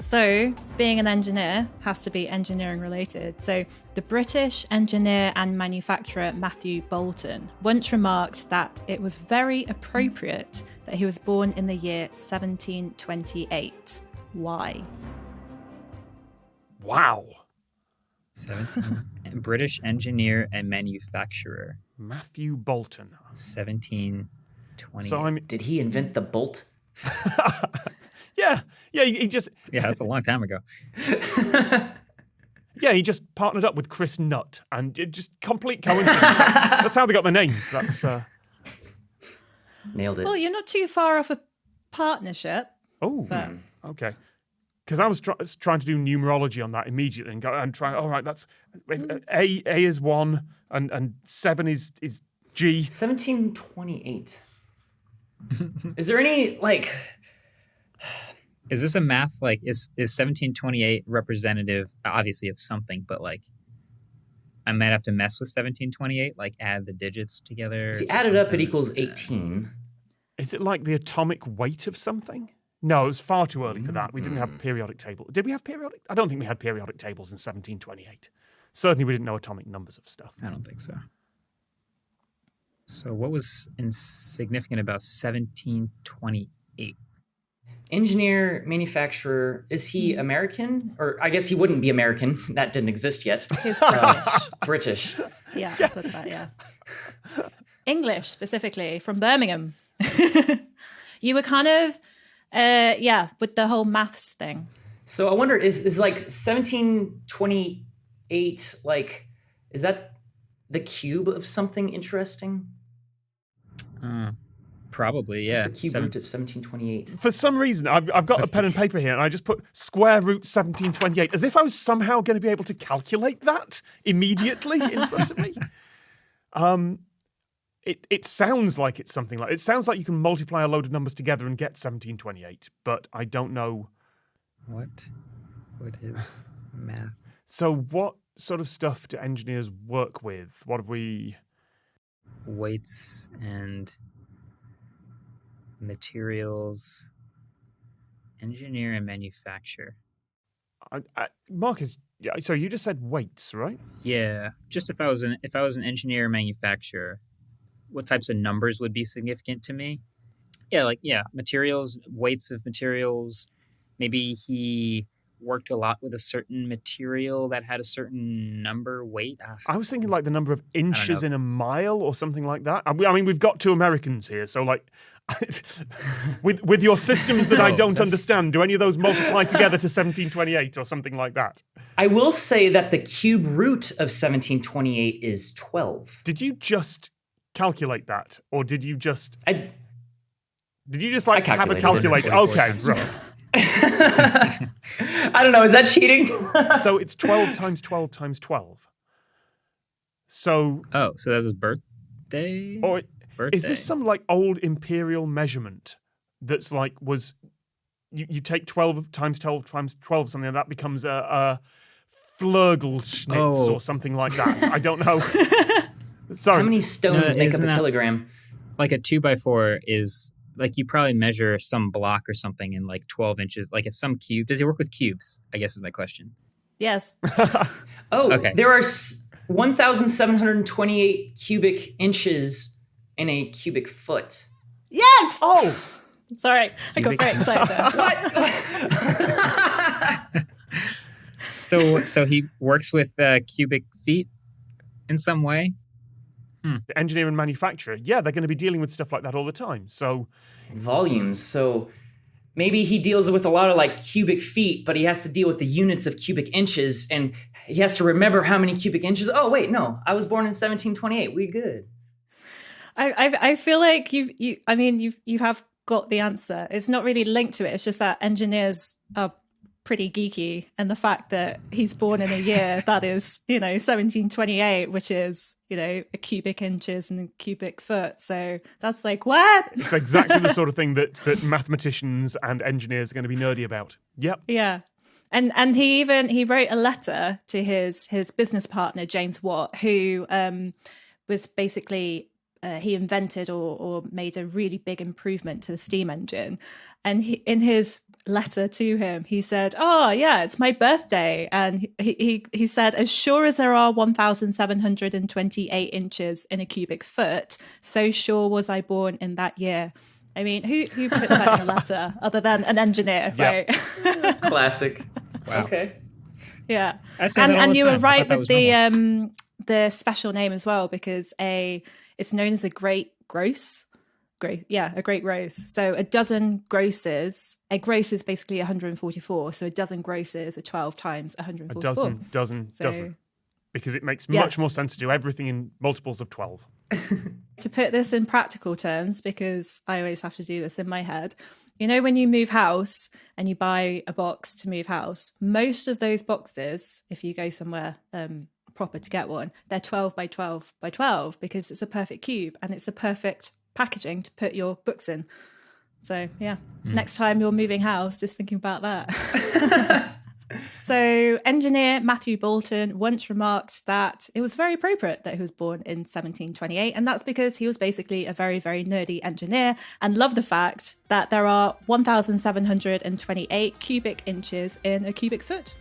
So being an engineer has to be engineering related. So the British engineer and manufacturer Matthew Boulton once remarked that it was very appropriate that he was born in the year 1728. Why? Wow. 17. British engineer and manufacturer. Matthew Boulton. 1720. So Did he invent the bolt? Yeah, he just... Yeah, that's a long time ago. Yeah, he just partnered up with Chris Nutt, and it just complete coincidence. That's how they got their names. That's Nailed it. Well, you're not too far off a partnership. Oh, But- okay. Because I was trying to do numerology on that immediately and try. All right, that's A is 1 and 7 is G. 1728. Is there any, like... Is this a math, like, is 1728 representative, obviously, of something, but, like, I might have to mess with 1728, like, add the digits together? If you add it up, it equals 18. Is it like the atomic weight of something? No, it was far too early for that. We didn't have a periodic table. Did we have periodic? I don't think we had periodic tables in 1728. Certainly we didn't know atomic numbers of stuff. I don't think so. So what was insignificant about 1728? Engineer, manufacturer, is he American? Or I guess he wouldn't be American. That didn't exist yet. He's British. British. Yeah, I said that, yeah. English, specifically, from Birmingham. You were kind of, with the whole maths thing. So I wonder, is like 1728, like, is that the cube of something interesting? Probably, yeah. What's the cube root of 1728? For some reason, I've got a pen and paper here, and I just put square root 1728, as if I was somehow going to be able to calculate that immediately in front of me. It sounds like it's something like... It sounds like you can multiply a load of numbers together and get 1728, but I don't know... What is math? So what sort of stuff do engineers work with? What have we... Weights and materials, engineer and manufacture. Marcus, so you just said weights, right? Yeah, just if I was an engineer or manufacturer, what types of numbers would be significant to me? Yeah, materials, weights of materials. Maybe he worked a lot with a certain material that had a certain number weight. I was thinking like the number of inches in a mile or something like that. I mean, we've got two Americans here, so like, with your systems that I don't understand, do any of those multiply together to 1728 or something like that? I will say that the cube root of 1728 is 12. Did you just calculate that, or did you just? I Have a calculator? Okay, right. I don't know. Is that cheating? So it's 12 times 12 times 12. So. Oh, so that's his birthday? Or birthday. Is this some like old imperial measurement that's like was you take 12 times 12 times 12 something, and that becomes a Flurgelschnitz or something like that? I don't know. Sorry. How many stones make up a kilogram? Like a 2x4 is like you probably measure some block or something in like 12 inches, like some cube. Does he work with cubes? I guess is my question. Yes. Okay. There are 1,728 cubic inches in a cubic foot. Yes! Oh! Sorry, I got very excited there. What? So he works with cubic feet in some way? The engineer and manufacturer, yeah, they're going to be dealing with stuff like that all the time. So volumes. So maybe he deals with a lot of like cubic feet, but he has to deal with the units of cubic inches, and he has to remember how many cubic inches. Oh wait, no, I was born in 1728. We good. I feel like you have got the answer. It's not really linked to it. It's just that engineers are pretty geeky, and the fact that he's born in a year that is, 1728, which is, a cubic inches and a cubic foot. So that's like, what? It's exactly the sort of thing that mathematicians and engineers are going to be nerdy about. Yep. Yeah. And he wrote a letter to his business partner, James Watt, who was basically, he invented or made a really big improvement to the steam engine. And in his letter to him, he said, "Oh yeah, it's my birthday," and he said, "As sure as there are 1,728 inches in a cubic foot, so sure was I born in that year." I mean, who puts that in a letter other than an engineer, right? Classic. Wow. Okay. Yeah, I say that all and the you time. were I right thought that with was the special name as well, because it's known as a great gross. A great gross. So a dozen grosses. A gross is basically 144. So a dozen grosses are 12 times 144. A dozen. Because it makes much more sense to do everything in multiples of 12. To put this in practical terms, because I always have to do this in my head, you know, when you move house and you buy a box to move house, most of those boxes, if you go somewhere proper to get one, they're 12 by 12 by 12 because it's a perfect cube and it's a perfect packaging to put your books in. So next time you're moving house, just thinking about that. So engineer Matthew Boulton once remarked that it was very appropriate that he was born in 1728, and that's because he was basically a very, very nerdy engineer and loved the fact that there are 1,728 cubic inches in a cubic foot.